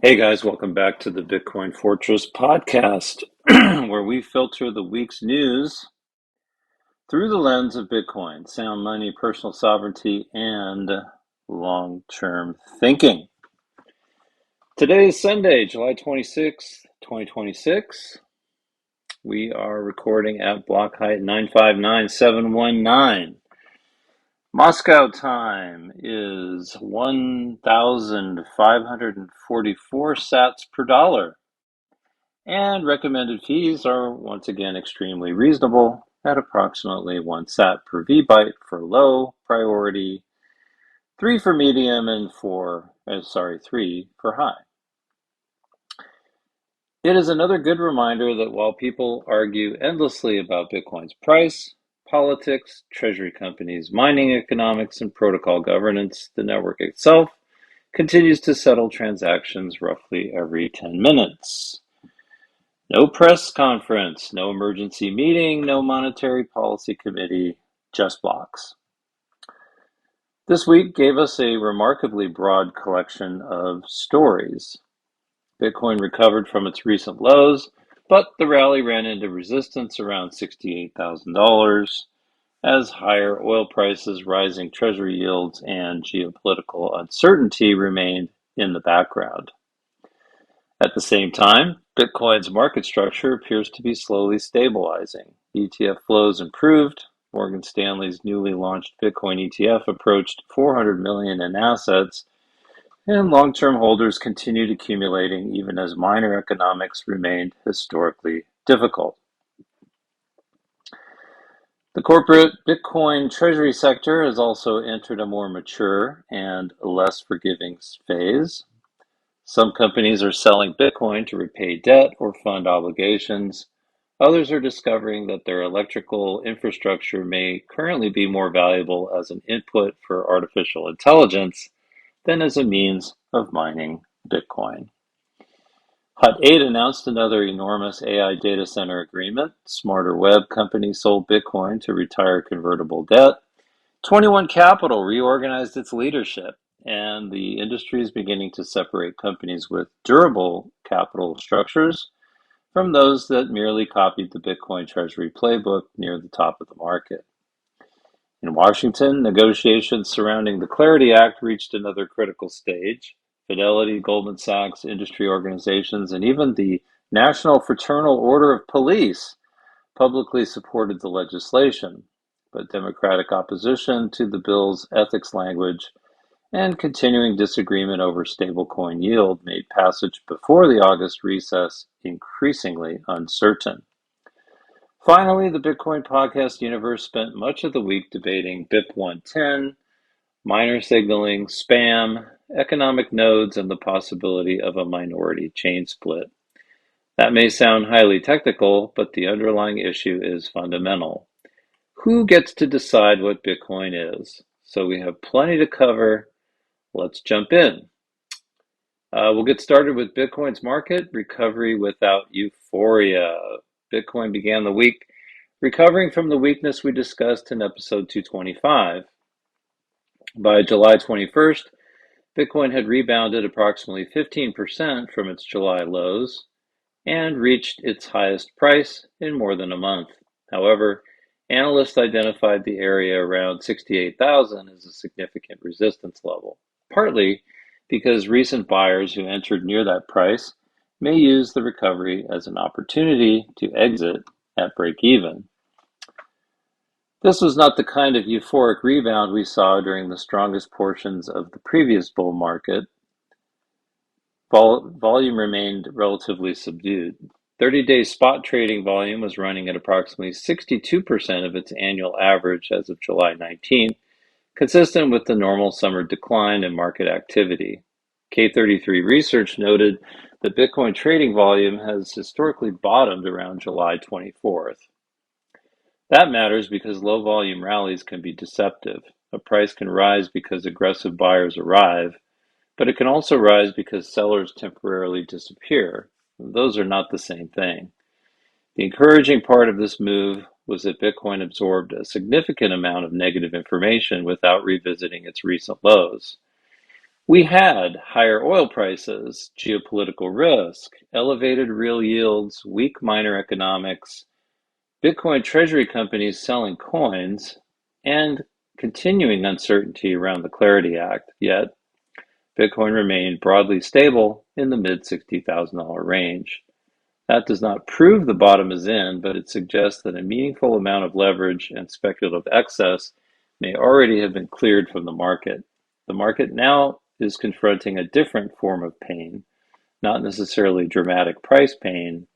Hey guys, welcome back to the Bitcoin Fortress podcast, where we filter the week's news through the lens of Bitcoin, sound money, personal sovereignty, and long-term thinking. Today is Sunday, July 26th, 2026. We are recording at block height 959,719. Moscow time is 1,544 sats per dollar. And recommended fees are once again extremely reasonable at approximately 1 sat per VByte for low priority, 3 for medium, and 3 for high. It is another good reminder that while people argue endlessly about Bitcoin's price, politics, treasury companies, mining economics, and protocol governance, the network itself continues to settle transactions roughly every 10 minutes. No press conference, no emergency meeting, no monetary policy committee, just blocks. This week gave us a remarkably broad collection of stories. Bitcoin recovered from its recent lows, but the rally ran into resistance around $68,000 as higher oil prices, rising treasury yields, and geopolitical uncertainty remained in the background. At the same time, Bitcoin's market structure appears to be slowly stabilizing. ETF flows improved. Morgan Stanley's newly launched Bitcoin ETF approached 400 million in assets, and long-term holders continued accumulating even as miner economics remained historically difficult. The corporate Bitcoin treasury sector has also entered a more mature and less forgiving phase. Some companies are selling Bitcoin to repay debt or fund obligations. Others are discovering that their electrical infrastructure may currently be more valuable as an input for artificial intelligence than as a means of mining Bitcoin. Hut 8 announced another enormous AI data center agreement. Smarter Web company sold Bitcoin to retire convertible debt. 21 Capital reorganized its leadership, and the industry is beginning to separate companies with durable capital structures from those that merely copied the Bitcoin Treasury playbook near the top of the market. In Washington, negotiations surrounding the Clarity Act reached another critical stage. Fidelity, Goldman Sachs, industry organizations, and even the National Fraternal Order of Police publicly supported the legislation, but Democratic opposition to the bill's ethics language and continuing disagreement over stablecoin yield made passage before the August recess increasingly uncertain. Finally, the Bitcoin podcast universe spent much of the week debating BIP110, miner signaling, spam, economic nodes, and the possibility of a minority chain split. That may sound highly technical, but the underlying issue is fundamental. Who gets to decide what Bitcoin is? So we have plenty to cover. Let's jump in. We'll get started with Bitcoin's market recovery without euphoria. Bitcoin began the week recovering from the weakness we discussed in episode 225. By July 21st, Bitcoin had rebounded approximately 15% from its July lows and reached its highest price in more than a month. However, analysts identified the area around 68,000 as a significant resistance level, partly because recent buyers who entered near that price may use the recovery as an opportunity to exit at break-even. This was not the kind of euphoric rebound we saw during the strongest portions of the previous bull market. Volume remained relatively subdued. 30-day spot trading volume was running at approximately 62% of its annual average as of July 19th, consistent with the normal summer decline in market activity. K33 Research noted that Bitcoin trading volume has historically bottomed around July 24th. That matters because low volume rallies can be deceptive. A price can rise because aggressive buyers arrive, but it can also rise because sellers temporarily disappear. Those are not the same thing. The encouraging part of this move was that Bitcoin absorbed a significant amount of negative information without revisiting its recent lows. We had higher oil prices, geopolitical risk, elevated real yields, weak minor economics, Bitcoin treasury companies selling coins, and continuing uncertainty around the Clarity Act. Yet, Bitcoin remained broadly stable in the mid $60,000 range. That does not prove the bottom is in, but it suggests that a meaningful amount of leverage and speculative excess may already have been cleared from the market. The market now is confronting a different form of pain, not necessarily dramatic price pain,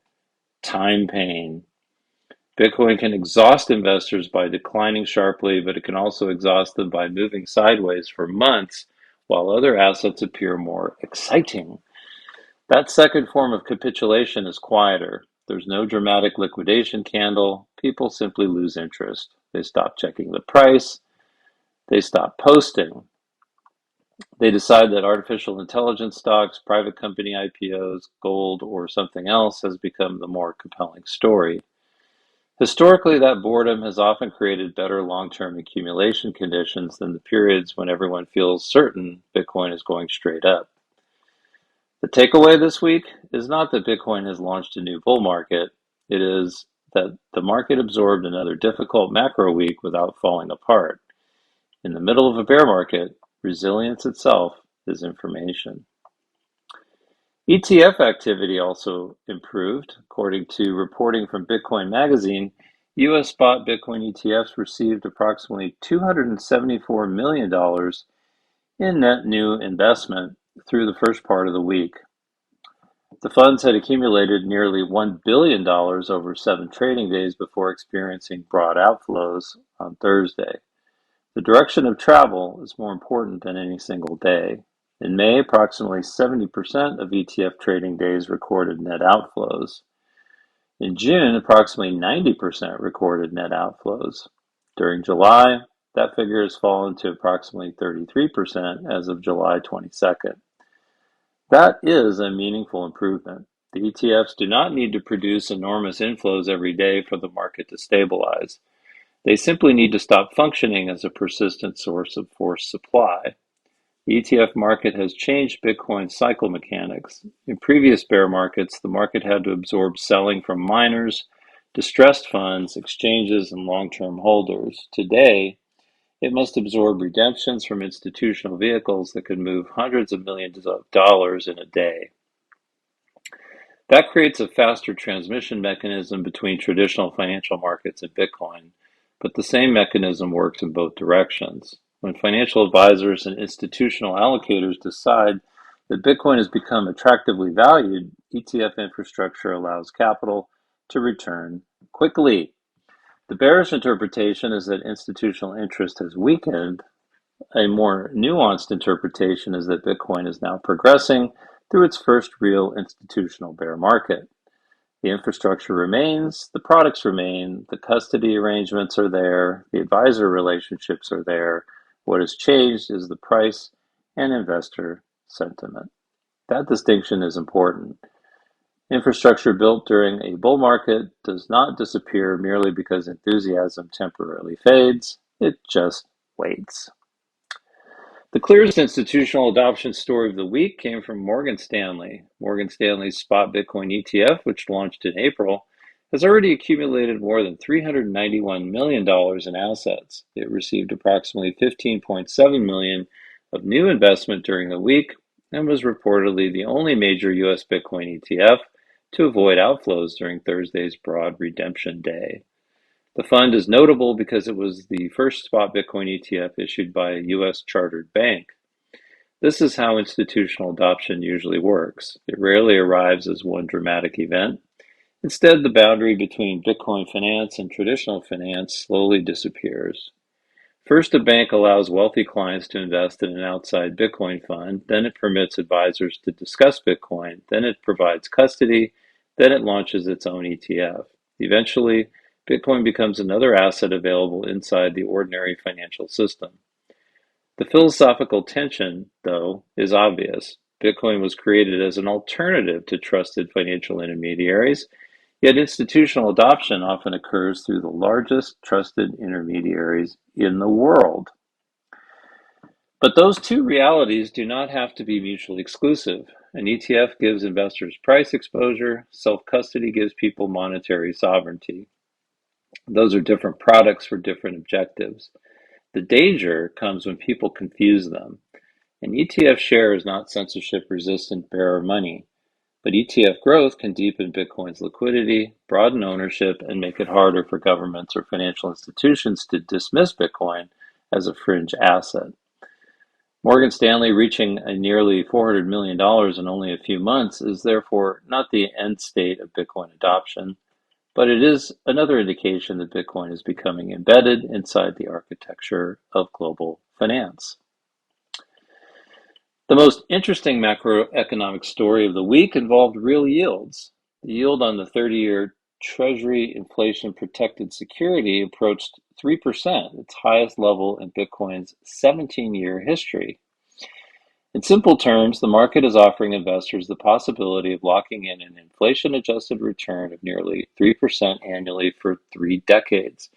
time pain. Bitcoin can exhaust investors by declining sharply, but it can also exhaust them by moving sideways for months while other assets appear more exciting. That second form of capitulation is quieter. There's no dramatic liquidation candle. People simply lose interest. They stop checking the price. They stop posting. They decide that artificial intelligence stocks, private company IPOs, gold, or something else has become the more compelling story. Historically, that boredom has often created better long-term accumulation conditions than the periods when everyone feels certain Bitcoin is going straight up. The takeaway this week is not that Bitcoin has launched a new bull market. It is that the market absorbed another difficult macro week without falling apart. In the middle of a bear market, resilience itself is information. ETF activity also improved. According to reporting from Bitcoin Magazine, US spot Bitcoin ETFs received approximately $274 million in net new investment through the first part of the week. The funds had accumulated nearly $1 billion over 7 trading days before experiencing broad outflows on Thursday. The direction of travel is more important than any single day. In May, approximately 70% of ETF trading days recorded net outflows. In June, approximately 90% recorded net outflows. During July, that figure has fallen to approximately 33% as of July 22nd. That is a meaningful improvement. The ETFs do not need to produce enormous inflows every day for the market to stabilize. They simply need to stop functioning as a persistent source of forced supply. The ETF market has changed Bitcoin's cycle mechanics. In previous bear markets, the market had to absorb selling from miners, distressed funds, exchanges, and long-term holders. Today, it must absorb redemptions from institutional vehicles that could move hundreds of millions of dollars in a day. That creates a faster transmission mechanism between traditional financial markets and Bitcoin, but the same mechanism works in both directions. When financial advisors and institutional allocators decide that Bitcoin has become attractively valued, ETF infrastructure allows capital to return quickly. The bearish interpretation is that institutional interest has weakened. A more nuanced interpretation is that Bitcoin is now progressing through its first real institutional bear market. The infrastructure remains, the products remain, the custody arrangements are there, the advisor relationships are there. What has changed is the price and investor sentiment. That distinction is important. Infrastructure built during a bull market does not disappear merely because enthusiasm temporarily fades. It just waits. The clearest institutional adoption story of the week came from Morgan Stanley. Morgan Stanley's spot Bitcoin ETF, which launched in April, has already accumulated more than $391 million in assets. It received approximately $15.7 million of new investment during the week and was reportedly the only major US Bitcoin ETF to avoid outflows during Thursday's broad redemption day. The fund is notable because it was the first spot Bitcoin ETF issued by a US chartered bank. This is how institutional adoption usually works. It rarely arrives as one dramatic event. Instead, the boundary between Bitcoin finance and traditional finance slowly disappears. First, a bank allows wealthy clients to invest in an outside Bitcoin fund, then it permits advisors to discuss Bitcoin, then it provides custody, then it launches its own ETF. Eventually, Bitcoin becomes another asset available inside the ordinary financial system. The philosophical tension, though, is obvious. Bitcoin was created as an alternative to trusted financial intermediaries, yet institutional adoption often occurs through the largest trusted intermediaries in the world. But those two realities do not have to be mutually exclusive. An ETF gives investors price exposure, self-custody gives people monetary sovereignty. Those are different products for different objectives. The danger comes when people confuse them. An ETF share is not censorship-resistant bearer money, but ETF growth can deepen Bitcoin's liquidity, broaden ownership, and make it harder for governments or financial institutions to dismiss Bitcoin as a fringe asset. Morgan Stanley reaching a nearly $400 million in only a few months is therefore not the end state of Bitcoin adoption, but it is another indication that Bitcoin is becoming embedded inside the architecture of global finance. The most interesting macroeconomic story of the week involved real yields. The yield on the 30-year treasury inflation-protected security approached 3%, its highest level in Bitcoin's 17-year history. In simple terms, the market is offering investors the possibility of locking in an inflation-adjusted return of nearly 3% annually for 3 decades,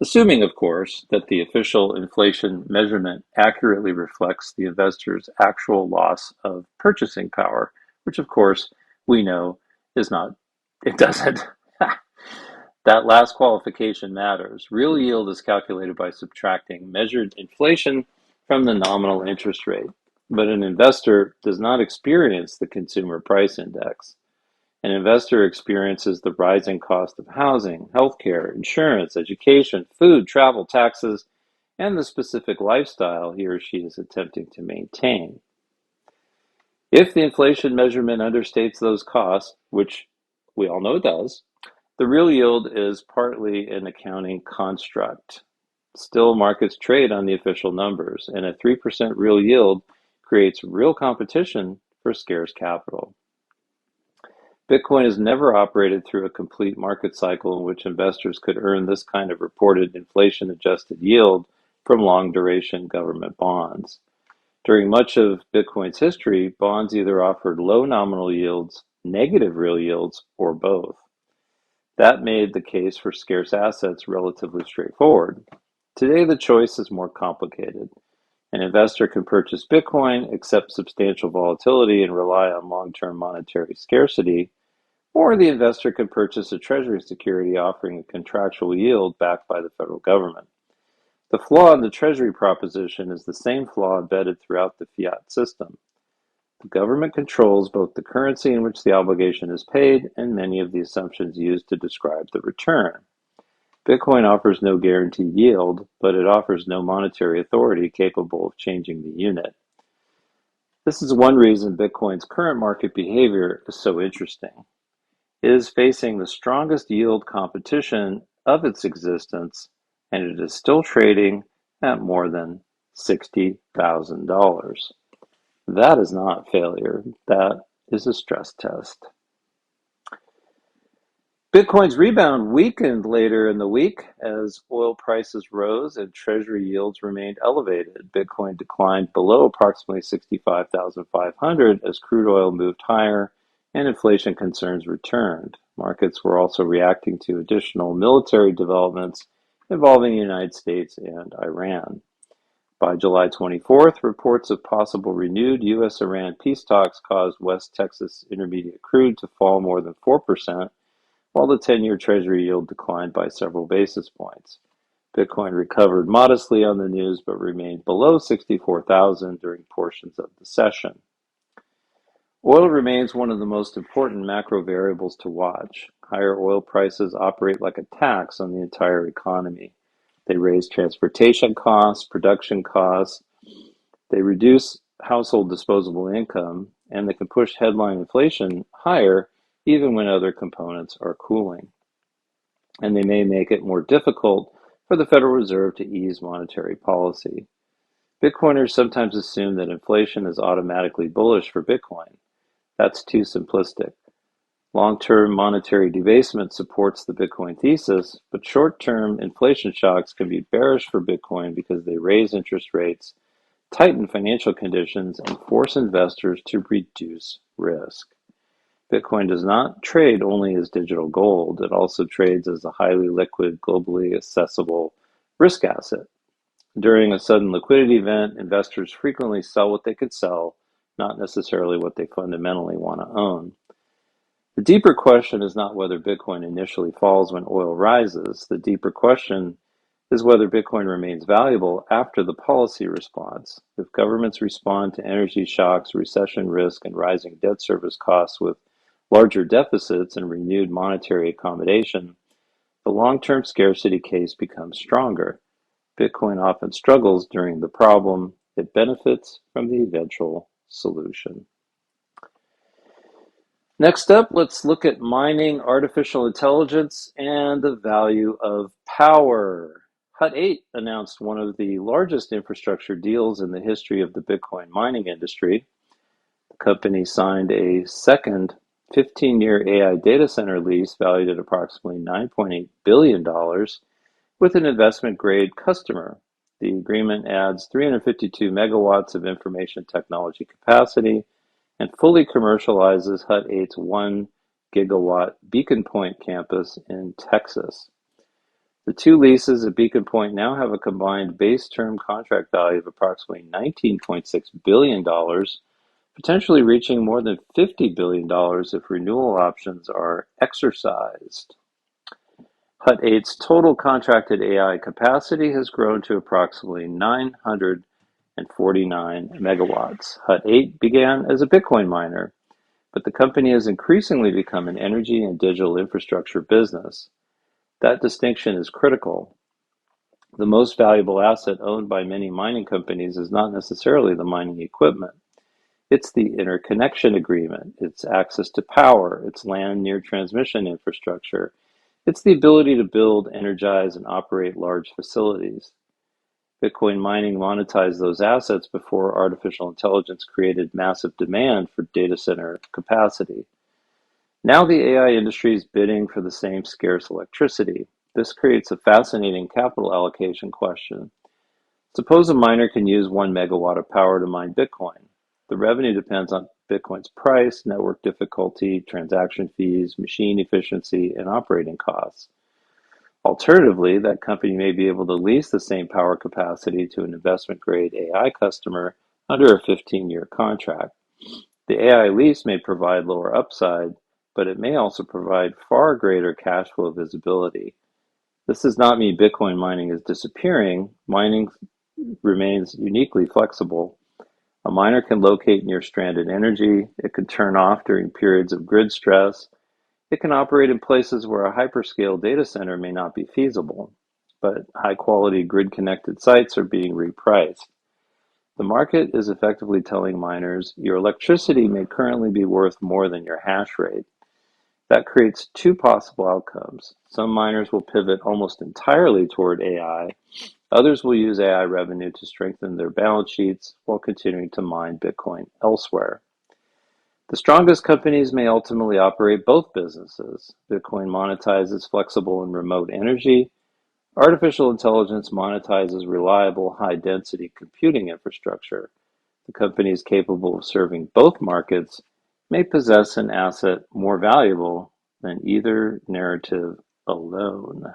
assuming, of course, that the official inflation measurement accurately reflects the investor's actual loss of purchasing power, which, of course, we know is not, it doesn't. That last qualification matters. Real yield is calculated by subtracting measured inflation from the nominal interest rate. But an investor does not experience the consumer price index. An investor experiences the rising cost of housing, healthcare, insurance, education, food, travel, taxes, and the specific lifestyle he or she is attempting to maintain. If the inflation measurement understates those costs, which we all know it does, the real yield is partly an accounting construct. Still, markets trade on the official numbers, and a 3% real yield creates real competition for scarce capital. Bitcoin has never operated through a complete market cycle in which investors could earn this kind of reported inflation-adjusted yield from long-duration government bonds. During much of Bitcoin's history, bonds either offered low nominal yields, negative real yields, or both. That made the case for scarce assets relatively straightforward. Today, the choice is more complicated. An investor can purchase Bitcoin, accept substantial volatility, and rely on long-term monetary scarcity, or the investor can purchase a treasury security offering a contractual yield backed by the federal government. The flaw in the treasury proposition is the same flaw embedded throughout the fiat system. The government controls both the currency in which the obligation is paid and many of the assumptions used to describe the return. Bitcoin offers no guaranteed yield, but it offers no monetary authority capable of changing the unit. This is one reason Bitcoin's current market behavior is so interesting. It is facing the strongest yield competition of its existence, and it is still trading at more than $60,000. That is not failure. That is a stress test. Bitcoin's rebound weakened later in the week as oil prices rose and treasury yields remained elevated. Bitcoin declined below approximately 65,500 as crude oil moved higher and inflation concerns returned. Markets were also reacting to additional military developments involving the United States and Iran. By July 24th, reports of possible renewed U.S.-Iran peace talks caused West Texas Intermediate crude to fall more than 4%, while the 10-year Treasury yield declined by several basis points. Bitcoin recovered modestly on the news but remained below 64,000 during portions of the session. Oil remains one of the most important macro variables to watch. Higher oil prices operate like a tax on the entire economy. They raise transportation costs, production costs, they reduce household disposable income, and they can push headline inflation higher even when other components are cooling. And they may make it more difficult for the Federal Reserve to ease monetary policy. Bitcoiners sometimes assume that inflation is automatically bullish for Bitcoin. That's too simplistic. Long-term monetary debasement supports the Bitcoin thesis, but short-term inflation shocks can be bearish for Bitcoin because they raise interest rates, tighten financial conditions, and force investors to reduce risk. Bitcoin does not trade only as digital gold. It also trades as a highly liquid, globally accessible risk asset. During a sudden liquidity event, investors frequently sell what they could sell, not necessarily what they fundamentally want to own. The deeper question is not whether Bitcoin initially falls when oil rises. The deeper question is whether Bitcoin remains valuable after the policy response. If governments respond to energy shocks, recession risk, and rising debt service costs with larger deficits and renewed monetary accommodation, the long-term scarcity case becomes stronger. Bitcoin often struggles during the problem. It benefits from the eventual solution. Next up, let's look at mining artificial intelligence and the value of power. Hut 8 announced one of the largest infrastructure deals in the history of the Bitcoin mining industry. The company signed a second 15-year AI data center lease valued at approximately $9.8 billion with an investment-grade customer. The agreement adds 352 megawatts of information technology capacity and fully commercializes Hut 8's 1 gigawatt Beacon Point campus in Texas. The two leases at Beacon Point now have a combined base term contract value of approximately $19.6 billion, potentially reaching more than $50 billion if renewal options are exercised. Hut 8's total contracted AI capacity has grown to approximately 949 megawatts. Hut 8 began as a Bitcoin miner, but the company has increasingly become an energy and digital infrastructure business. That distinction is critical. The most valuable asset owned by many mining companies is not necessarily the mining equipment. It's the interconnection agreement, it's access to power, it's land near transmission infrastructure, it's the ability to build, energize, and operate large facilities. Bitcoin mining monetized those assets before artificial intelligence created massive demand for data center capacity. Now the AI industry is bidding for the same scarce electricity. This creates a fascinating capital allocation question. Suppose a miner can use 1 megawatt of power to mine Bitcoin. The revenue depends on Bitcoin's price, network difficulty, transaction fees, machine efficiency, and operating costs. Alternatively, that company may be able to lease the same power capacity to an investment-grade AI customer under a 15-year contract. The AI lease may provide lower upside, but it may also provide far greater cash flow visibility. This does not mean Bitcoin mining is disappearing. Mining remains uniquely flexible. A miner can locate near stranded energy. It can turn off during periods of grid stress. It can operate in places where a hyperscale data center may not be feasible, but high-quality grid-connected sites are being repriced. The market is effectively telling miners, your electricity may currently be worth more than your hash rate. That creates two possible outcomes. Some miners will pivot almost entirely toward AI. Others will use AI revenue to strengthen their balance sheets while continuing to mine Bitcoin elsewhere. The strongest companies may ultimately operate both businesses. Bitcoin monetizes flexible and remote energy. Artificial intelligence monetizes reliable, high-density computing infrastructure. The companies capable of serving both markets may possess an asset more valuable than either narrative alone.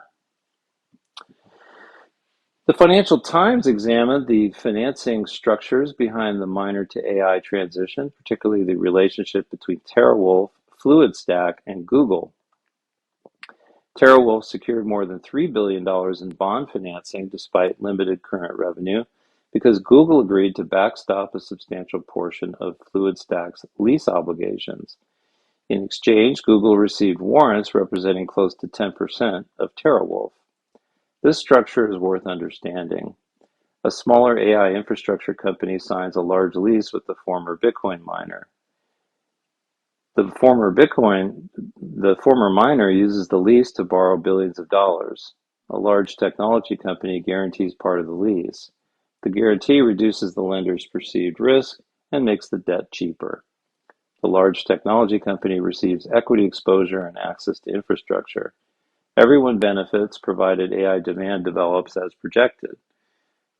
The Financial Times examined the financing structures behind the miner-to-AI transition, particularly the relationship between TeraWulf, FluidStack, and Google. TeraWulf secured more than $3 billion in bond financing despite limited current revenue because Google agreed to backstop a substantial portion of FluidStack's lease obligations. In exchange, Google received warrants representing close to 10% of TeraWulf. This structure is worth understanding. A smaller AI infrastructure company signs a large lease with the former Bitcoin miner. The former miner uses the lease to borrow billions of dollars. A large technology company guarantees part of the lease. The guarantee reduces the lender's perceived risk and makes the debt cheaper. The large technology company receives equity exposure and access to infrastructure. Everyone benefits provided AI demand develops as projected.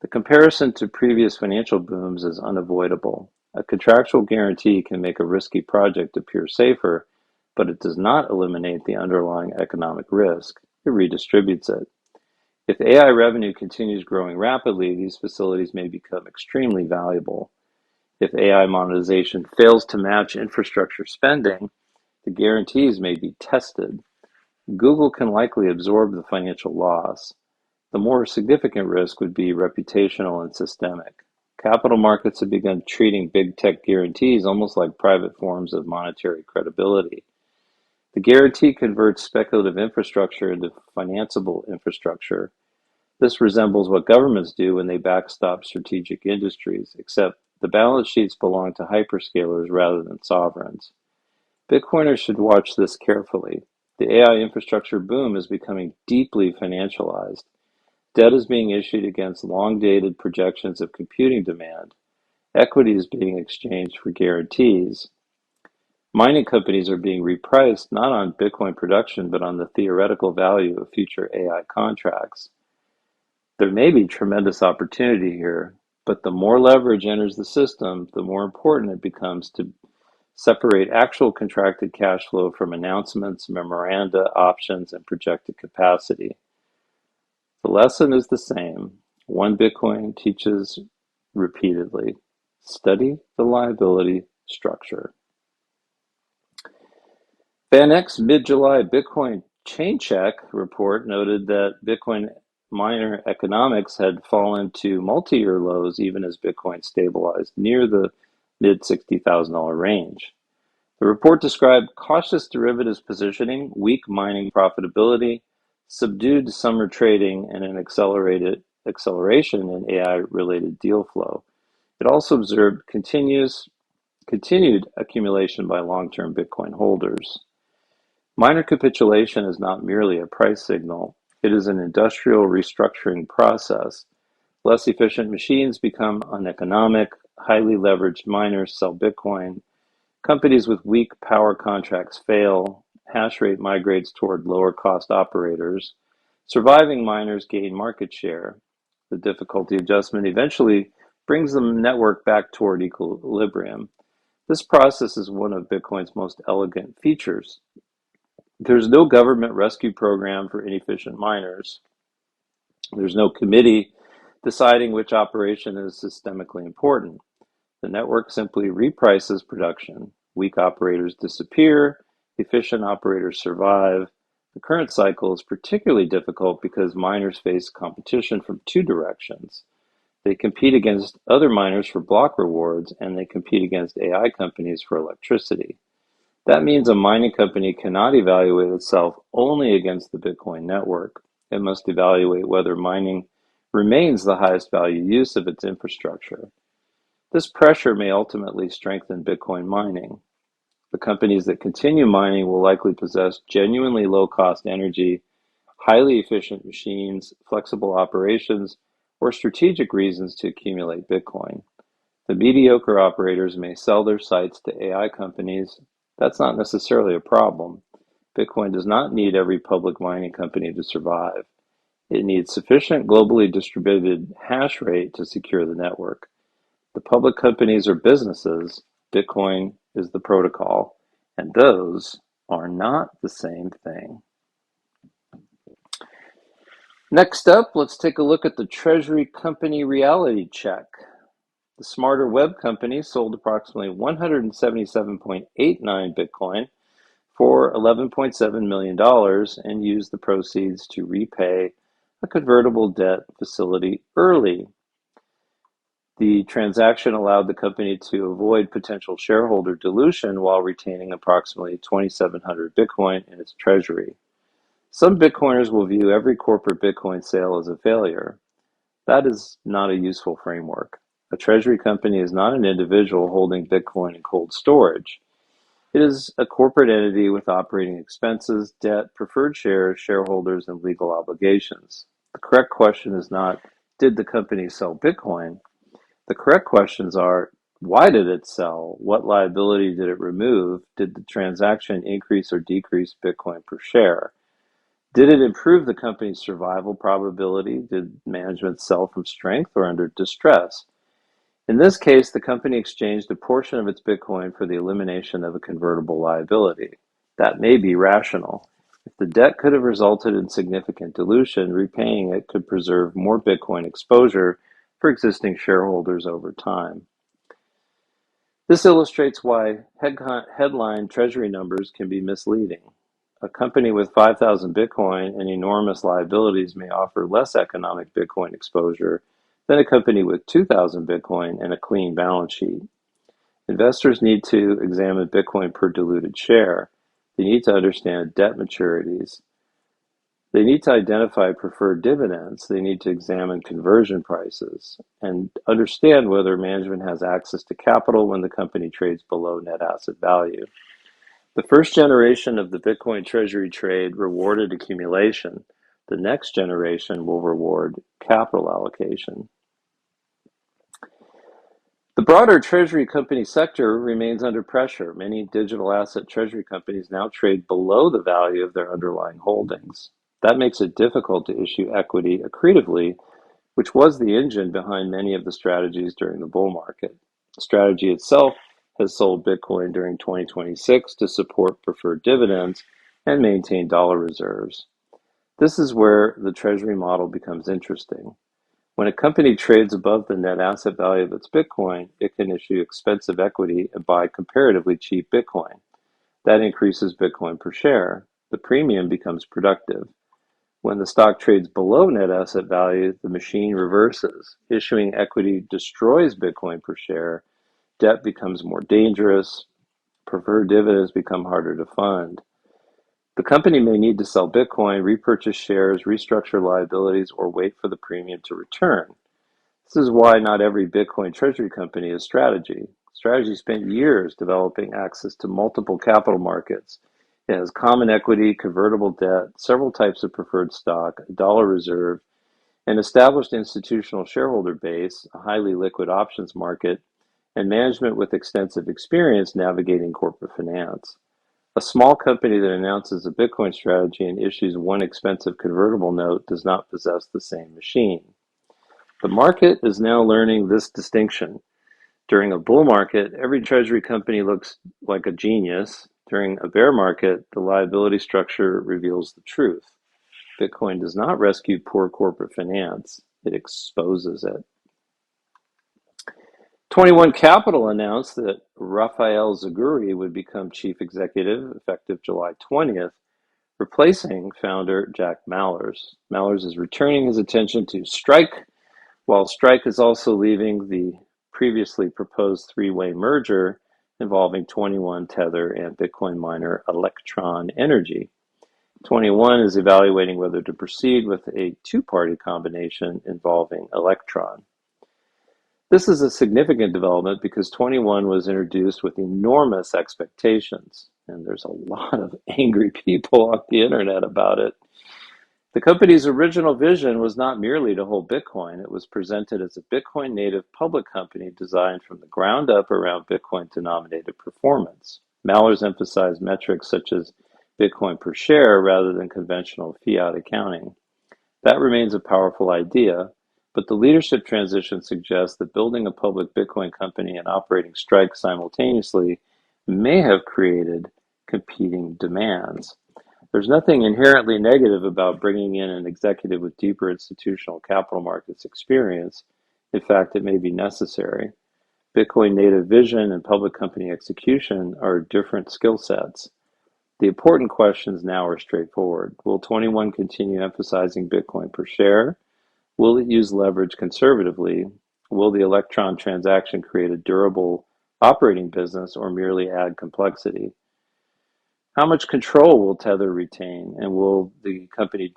The comparison to previous financial booms is unavoidable. A contractual guarantee can make a risky project appear safer, but it does not eliminate the underlying economic risk. It redistributes it. If AI revenue continues growing rapidly, these facilities may become extremely valuable. If AI monetization fails to match infrastructure spending, the guarantees may be tested. Google can likely absorb the financial loss. The more significant risk would be reputational and systemic. Capital markets have begun treating big tech guarantees almost like private forms of monetary credibility. The guarantee converts speculative infrastructure into financeable infrastructure. This resembles what governments do when they backstop strategic industries, except the balance sheets belong to hyperscalers rather than sovereigns. Bitcoiners should watch this carefully. The AI infrastructure boom is becoming deeply financialized. Debt is being issued against long-dated projections of computing demand. Equity is being exchanged for guarantees. Mining companies are being repriced not on Bitcoin production, but on the theoretical value of future AI contracts. There may be tremendous opportunity here, but the more leverage enters the system, the more important it becomes to separate actual contracted cash flow from announcements, memoranda, options, and projected capacity. The lesson is the same. One Bitcoin teaches repeatedly. Study the liability structure. VanEck's mid-July Bitcoin chain check report noted that Bitcoin miner economics had fallen to multi-year lows even as Bitcoin stabilized near the mid $60,000 range. The report described cautious derivatives positioning, weak mining profitability, subdued summer trading, and an acceleration in AI-related deal flow. It also observed continued accumulation by long-term Bitcoin holders. Miner capitulation is not merely a price signal, it is an industrial restructuring process. Less efficient machines become uneconomic, highly leveraged miners sell Bitcoin, companies with weak power contracts fail, hash rate migrates toward lower cost operators, surviving miners gain market share. The difficulty adjustment eventually brings the network back toward equilibrium. This process is one of Bitcoin's most elegant features. There's no government rescue program for inefficient miners. There's no committee deciding which operation is systemically important. The network simply reprices production. Weak operators disappear, efficient operators survive. The current cycle is particularly difficult because miners face competition from two directions. They compete against other miners for block rewards, and they compete against AI companies for electricity. That means a mining company cannot evaluate itself only against the Bitcoin network. It must evaluate whether mining remains the highest value use of its infrastructure. This pressure may ultimately strengthen Bitcoin mining. The companies that continue mining will likely possess genuinely low-cost energy, highly efficient machines, flexible operations, or strategic reasons to accumulate Bitcoin. The mediocre operators may sell their sites to AI companies. That's not necessarily a problem. Bitcoin does not need every public mining company to survive. It needs sufficient globally distributed hash rate to secure the network. The public companies are businesses. Bitcoin is the protocol, and those are not the same thing. Next up, let's take a look at the Treasury Company reality check. The Smarter Web Company sold approximately 177.89 Bitcoin for $11.7 million and used the proceeds to repay a convertible debt facility early. The transaction allowed the company to avoid potential shareholder dilution while retaining approximately 2,700 Bitcoin in its treasury. Some Bitcoiners will view every corporate Bitcoin sale as a failure. That is not a useful framework. A treasury company is not an individual holding Bitcoin in cold storage. It is a corporate entity with operating expenses, debt, preferred shares, shareholders, and legal obligations. The correct question is not, did the company sell Bitcoin? The correct questions are, why did it sell? What liability did it remove? Did the transaction increase or decrease Bitcoin per share? Did it improve the company's survival probability? Did management sell from strength or under distress? In this case, the company exchanged a portion of its Bitcoin for the elimination of a convertible liability. That may be rational. If the debt could have resulted in significant dilution, repaying it could preserve more Bitcoin exposure for existing shareholders over time. This illustrates why headline treasury numbers can be misleading. A company with 5,000 Bitcoin and enormous liabilities may offer less economic Bitcoin exposure than a company with 2,000 Bitcoin and a clean balance sheet. Investors need to examine Bitcoin per diluted share. They need to understand debt maturities. They need to identify preferred dividends. They need to examine conversion prices and understand whether management has access to capital when the company trades below net asset value. The first generation of the Bitcoin treasury trade rewarded accumulation. The next generation will reward capital allocation. The broader treasury company sector remains under pressure. Many digital asset treasury companies now trade below the value of their underlying holdings. That makes it difficult to issue equity accretively, which was the engine behind many of the strategies during the bull market. The strategy itself has sold Bitcoin during 2026 to support preferred dividends and maintain dollar reserves. This is where the treasury model becomes interesting. When a company trades above the net asset value of its Bitcoin, it can issue expensive equity and buy comparatively cheap Bitcoin. That increases Bitcoin per share. The premium becomes productive. When the stock trades below net asset value, the machine reverses. Issuing equity destroys Bitcoin per share. Debt becomes more dangerous. Preferred dividends become harder to fund. The company may need to sell Bitcoin, repurchase shares, restructure liabilities, or wait for the premium to return. This is why not every Bitcoin treasury company is Strategy. Strategy spent years developing access to multiple capital markets. It has common equity, convertible debt, several types of preferred stock, a dollar reserve, an established institutional shareholder base, a highly liquid options market, and management with extensive experience navigating corporate finance. A small company that announces a Bitcoin strategy and issues one expensive convertible note does not possess the same machine. The market is now learning this distinction. During a bull market, every treasury company looks like a genius. During a bear market, the liability structure reveals the truth. Bitcoin does not rescue poor corporate finance, it exposes it. 21 Capital announced that Raphael Zaguri would become chief executive effective July 20th, replacing founder Jack Mallers. Mallers is returning his attention to Strike, while Strike is also leaving the previously proposed three-way merger involving 21 Tether and Bitcoin miner Electron Energy. 21 is evaluating whether to proceed with a two-party combination involving Electron. This is a significant development because 21 was introduced with enormous expectations, and there's a lot of angry people on the internet about it. The company's original vision was not merely to hold Bitcoin. It was presented as a Bitcoin native public company designed from the ground up around Bitcoin denominated performance. Mallers emphasized metrics such as Bitcoin per share rather than conventional fiat accounting. That remains a powerful idea, but the leadership transition suggests that building a public Bitcoin company and operating Strike simultaneously may have created competing demands. There's nothing inherently negative about bringing in an executive with deeper institutional capital markets experience. In fact, it may be necessary. Bitcoin native vision and public company execution are different skill sets. The important questions now are straightforward. Will 21 continue emphasizing Bitcoin per share? Will it use leverage conservatively? Will the Electron transaction create a durable operating business or merely add complexity? How much control will Tether retain, and will the company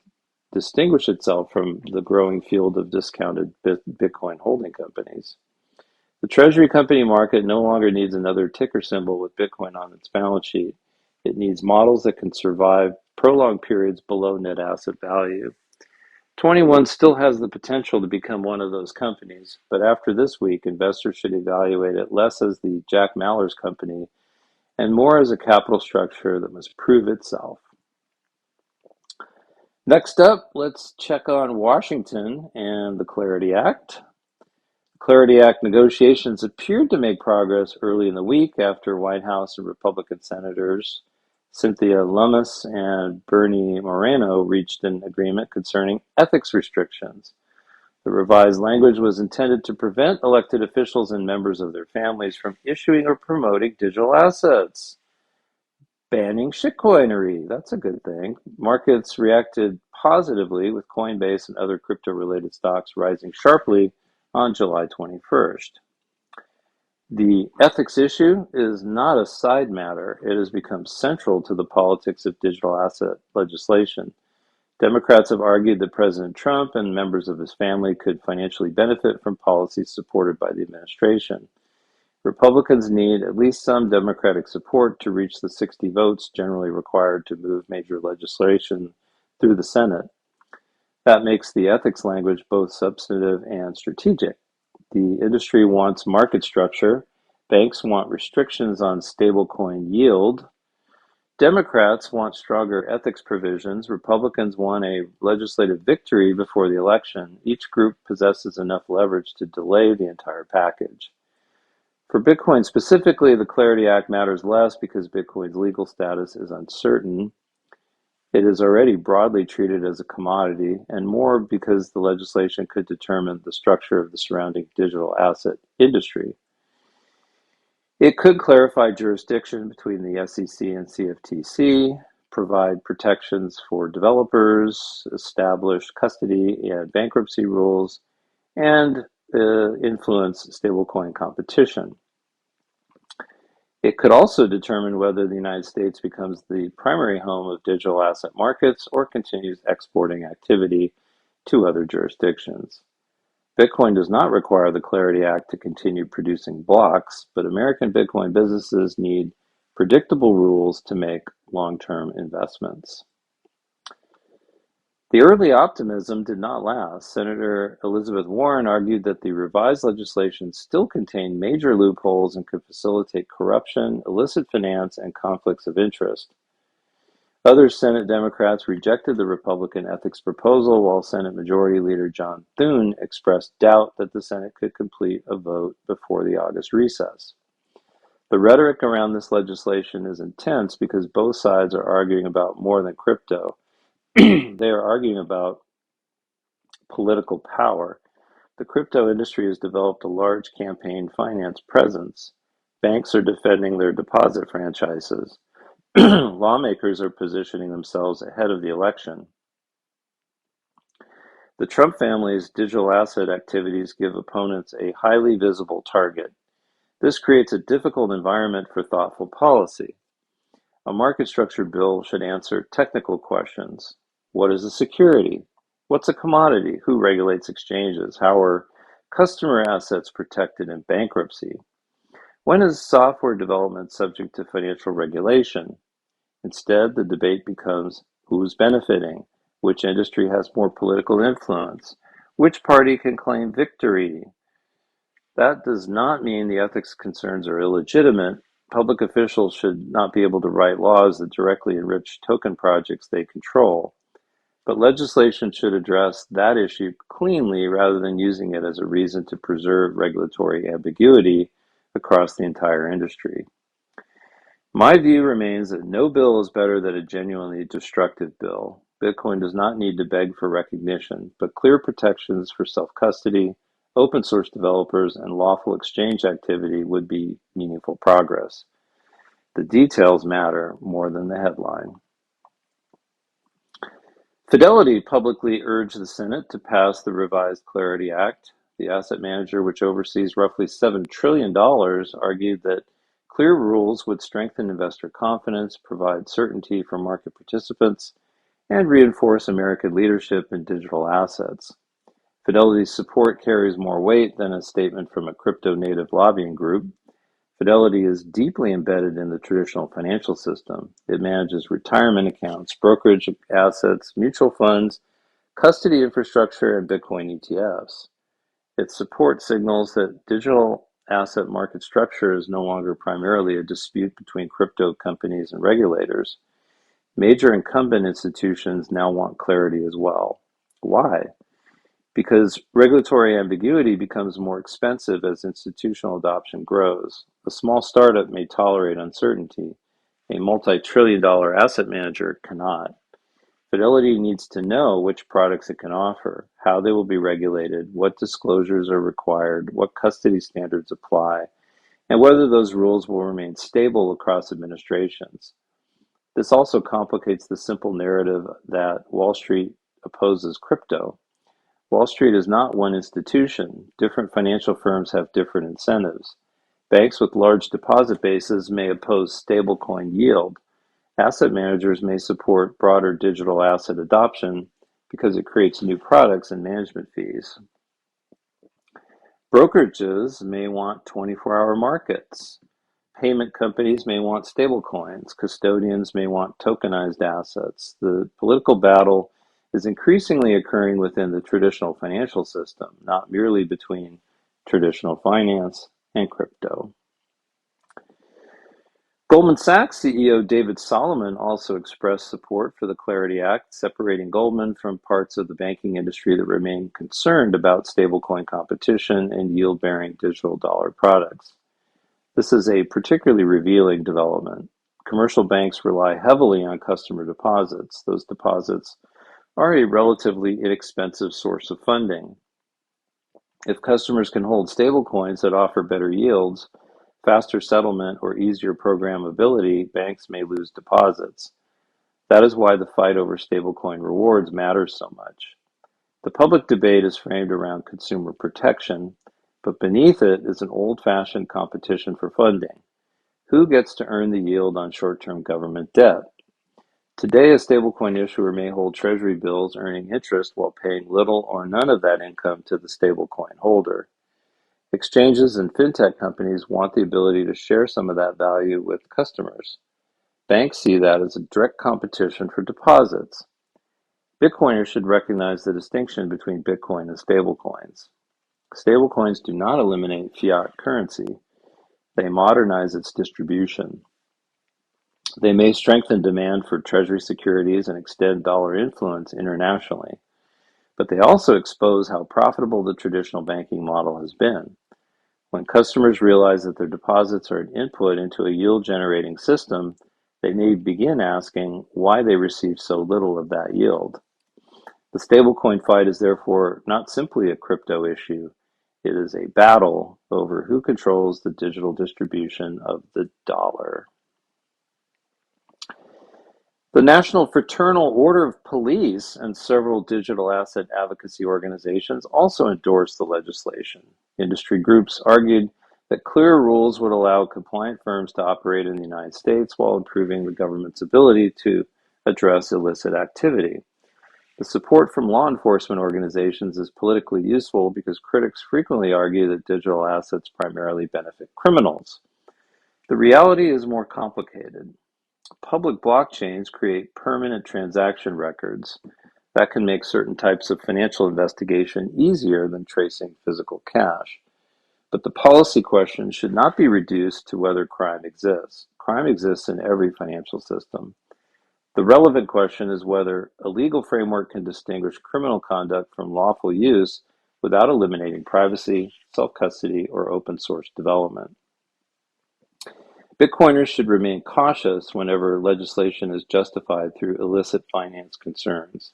distinguish itself from the growing field of discounted Bitcoin holding companies? The treasury company market no longer needs another ticker symbol with Bitcoin on its balance sheet. It needs models that can survive prolonged periods below net asset value. 21 still has the potential to become one of those companies, but after this week, investors should evaluate it less as the Jack Mallers company and more as a capital structure that must prove itself. Next up, let's check on Washington and the Clarity Act. The Clarity Act negotiations appeared to make progress early in the week after White House and Republican senators Cynthia Lummis and Bernie Moreno reached an agreement concerning ethics restrictions. The revised language was intended to prevent elected officials and members of their families from issuing or promoting digital assets. Banning shitcoinery, that's a good thing. Markets reacted positively with Coinbase and other crypto-related stocks rising sharply on July 21st. The ethics issue is not a side matter. It has become central to the politics of digital asset legislation. Democrats have argued that President Trump and members of his family could financially benefit from policies supported by the administration. Republicans need at least some Democratic support to reach the 60 votes generally required to move major legislation through the Senate. That makes the ethics language both substantive and strategic. The industry wants market structure. Banks want restrictions on stablecoin yield. Democrats want stronger ethics provisions. Republicans want a legislative victory before the election. Each group possesses enough leverage to delay the entire package. For Bitcoin specifically, the Clarity Act matters less because Bitcoin's legal status is uncertain. It is already broadly treated as a commodity, and more because the legislation could determine the structure of the surrounding digital asset industry. It could clarify jurisdiction between the SEC and CFTC, provide protections for developers, establish custody and bankruptcy rules, and influence stablecoin competition. It could also determine whether the United States becomes the primary home of digital asset markets or continues exporting activity to other jurisdictions. Bitcoin does not require the Clarity Act to continue producing blocks, but American Bitcoin businesses need predictable rules to make long-term investments. The early optimism did not last. Senator Elizabeth Warren argued that the revised legislation still contained major loopholes and could facilitate corruption, illicit finance, and conflicts of interest. Other Senate Democrats rejected the Republican ethics proposal, while Senate Majority Leader John Thune expressed doubt that the Senate could complete a vote before the August recess. The rhetoric around this legislation is intense because both sides are arguing about more than crypto. They are arguing about political power. The crypto industry has developed a large campaign finance presence. Banks are defending their deposit franchises. Lawmakers are positioning themselves ahead of the election. The Trump family's digital asset activities give opponents a highly visible target. This creates a difficult environment for thoughtful policy. A market structure bill should answer technical questions. What is a security? What's a commodity? Who regulates exchanges? How are customer assets protected in bankruptcy? When is software development subject to financial regulation? Instead, the debate becomes who's benefiting, which industry has more political influence, which party can claim victory. That does not mean the ethics concerns are illegitimate. Public officials should not be able to write laws that directly enrich token projects they control. But legislation should address that issue cleanly rather than using it as a reason to preserve regulatory ambiguity across the entire industry. My view remains that no bill is better than a genuinely destructive bill. Bitcoin does not need to beg for recognition, but clear protections for self-custody, open source developers, and lawful exchange activity would be meaningful progress. The details matter more than the headline. Fidelity publicly urged the Senate to pass the revised Clarity Act. The asset manager, which oversees roughly $7 trillion, argued that clear rules would strengthen investor confidence, provide certainty for market participants, and reinforce American leadership in digital assets. Fidelity's support carries more weight than a statement from a crypto-native lobbying group. Fidelity is deeply embedded in the traditional financial system. It manages retirement accounts, brokerage assets, mutual funds, custody infrastructure, and Bitcoin ETFs. Its support signals that digital asset market structure is no longer primarily a dispute between crypto companies and regulators. Major incumbent institutions now want clarity as well. Why? Because regulatory ambiguity becomes more expensive as institutional adoption grows. A small startup may tolerate uncertainty. A multi-trillion-dollar asset manager cannot. Fidelity needs to know which products it can offer, how they will be regulated, what disclosures are required, what custody standards apply, and whether those rules will remain stable across administrations. This also complicates the simple narrative that Wall Street opposes crypto. Wall Street is not one institution. Different financial firms have different incentives. Banks with large deposit bases may oppose stablecoin yield. Asset managers may support broader digital asset adoption because it creates new products and management fees. Brokerages may want 24-hour markets. Payment companies may want stablecoins. Custodians may want tokenized assets. The political battle is increasingly occurring within the traditional financial system, not merely between traditional finance and crypto. Goldman Sachs CEO David Solomon also expressed support for the Clarity Act, separating Goldman from parts of the banking industry that remain concerned about stablecoin competition and yield-bearing digital dollar products. This is a particularly revealing development. Commercial banks rely heavily on customer deposits. Those deposits are a relatively inexpensive source of funding. If customers can hold stablecoins that offer better yields, faster settlement, or easier programmability, banks may lose deposits. That is why the fight over stablecoin rewards matters so much. The public debate is framed around consumer protection, but beneath it is an old-fashioned competition for funding. Who gets to earn the yield on short-term government debt? Today, a stablecoin issuer may hold treasury bills earning interest while paying little or none of that income to the stablecoin holder. Exchanges and fintech companies want the ability to share some of that value with customers. Banks see that as a direct competition for deposits. Bitcoiners should recognize the distinction between Bitcoin and stablecoins. Stablecoins do not eliminate fiat currency. They modernize its distribution. They may strengthen demand for treasury securities and extend dollar influence internationally. But they also expose how profitable the traditional banking model has been. When customers realize that their deposits are an input into a yield-generating system, they may begin asking why they receive so little of that yield. The stablecoin fight is therefore not simply a crypto issue. It is a battle over who controls the digital distribution of the dollar. The National Fraternal Order of Police and several digital asset advocacy organizations also endorsed the legislation. Industry groups argued that clearer rules would allow compliant firms to operate in the United States while improving the government's ability to address illicit activity. The support from law enforcement organizations is politically useful because critics frequently argue that digital assets primarily benefit criminals. The reality is more complicated. Public blockchains create permanent transaction records that can make certain types of financial investigation easier than tracing physical cash. But the policy question should not be reduced to whether crime exists. Crime exists in every financial system. The relevant question is whether a legal framework can distinguish criminal conduct from lawful use without eliminating privacy, self-custody, or open source development. Bitcoiners should remain cautious whenever legislation is justified through illicit finance concerns.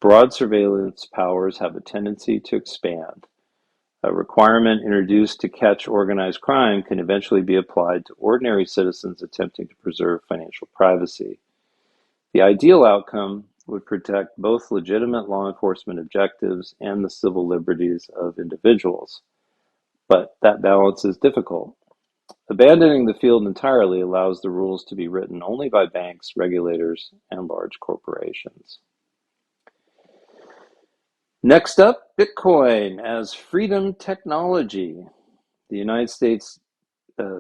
Broad surveillance powers have a tendency to expand. A requirement introduced to catch organized crime can eventually be applied to ordinary citizens attempting to preserve financial privacy. The ideal outcome would protect both legitimate law enforcement objectives and the civil liberties of individuals. But that balance is difficult. Abandoning the field entirely allows the rules to be written only by banks, regulators, and large corporations. Next up, Bitcoin as freedom technology. The United States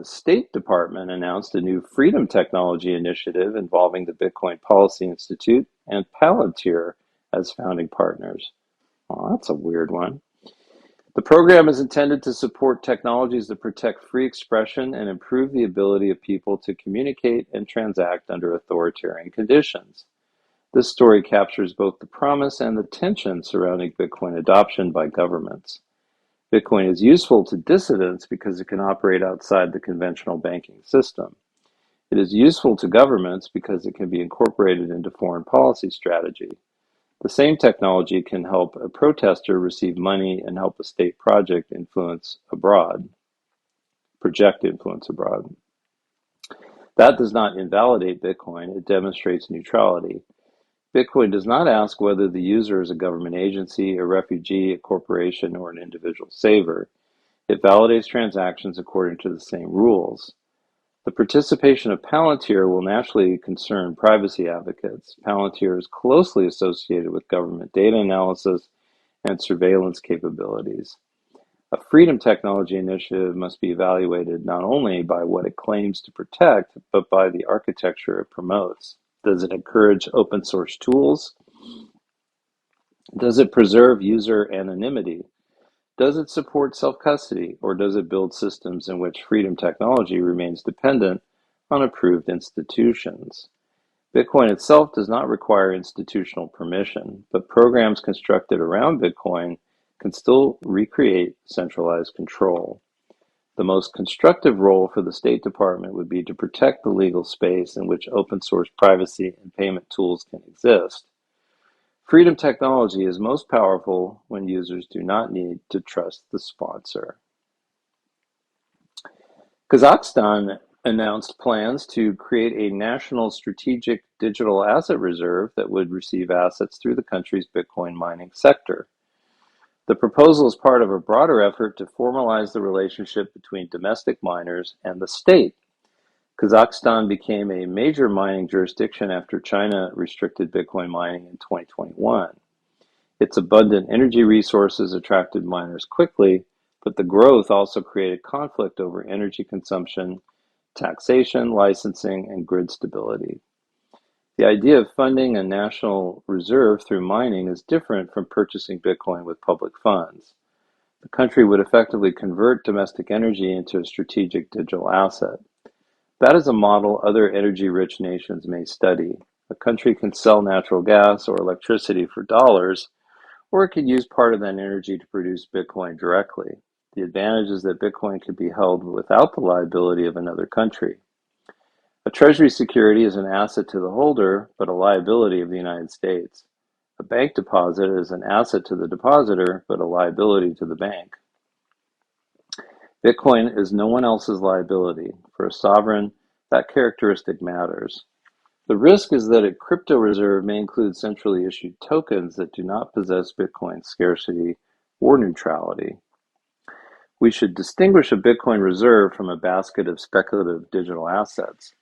State Department announced a new freedom technology initiative involving the Bitcoin Policy Institute and Palantir as founding partners. Oh, that's a weird one. The program is intended to support technologies that protect free expression and improve the ability of people to communicate and transact under authoritarian conditions. This story captures both the promise and the tension surrounding Bitcoin adoption by governments. Bitcoin is useful to dissidents because it can operate outside the conventional banking system. It is useful to governments because it can be incorporated into foreign policy strategy. The same technology can help a protester receive money and help a state project project influence abroad. That does not invalidate Bitcoin, it demonstrates neutrality. Bitcoin does not ask whether the user is a government agency, a refugee, a corporation, or an individual saver. It validates transactions according to the same rules. The participation of Palantir will naturally concern privacy advocates. Palantir is closely associated with government data analysis and surveillance capabilities. A freedom technology initiative must be evaluated not only by what it claims to protect, but by the architecture it promotes. Does it encourage open source tools? Does it preserve user anonymity? Does it support self-custody, or does it build systems in which freedom technology remains dependent on approved institutions? Bitcoin itself does not require institutional permission, but programs constructed around Bitcoin can still recreate centralized control. The most constructive role for the State Department would be to protect the legal space in which open source privacy and payment tools can exist. Freedom technology is most powerful when users do not need to trust the sponsor. Kazakhstan announced plans to create a national strategic digital asset reserve that would receive assets through the country's Bitcoin mining sector. The proposal is part of a broader effort to formalize the relationship between domestic miners and the state. Kazakhstan became a major mining jurisdiction after China restricted Bitcoin mining in 2021. Its abundant energy resources attracted miners quickly, but the growth also created conflict over energy consumption, taxation, licensing, and grid stability. The idea of funding a national reserve through mining is different from purchasing Bitcoin with public funds. The country would effectively convert domestic energy into a strategic digital asset. That is a model other energy-rich nations may study. A country can sell natural gas or electricity for dollars, or it can use part of that energy to produce Bitcoin directly. The advantage is that Bitcoin can be held without the liability of another country. A treasury security is an asset to the holder, but a liability of the United States. A bank deposit is an asset to the depositor, but a liability to the bank. Bitcoin is no one else's liability. For a sovereign, that characteristic matters. The risk is that a crypto reserve may include centrally issued tokens that do not possess Bitcoin scarcity or neutrality. We should distinguish a Bitcoin reserve from a basket of speculative digital assets.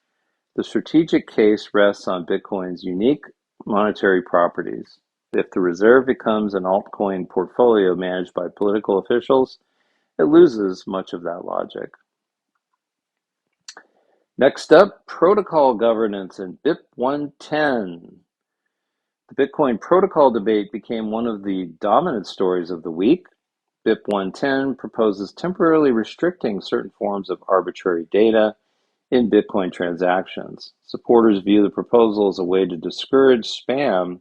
The strategic case rests on Bitcoin's unique monetary properties. If the reserve becomes an altcoin portfolio managed by political officials, it loses much of that logic. Next up, protocol governance and BIP110. The Bitcoin protocol debate became one of the dominant stories of the week. BIP110 proposes temporarily restricting certain forms of arbitrary data in Bitcoin transactions. Supporters view the proposal as a way to discourage spam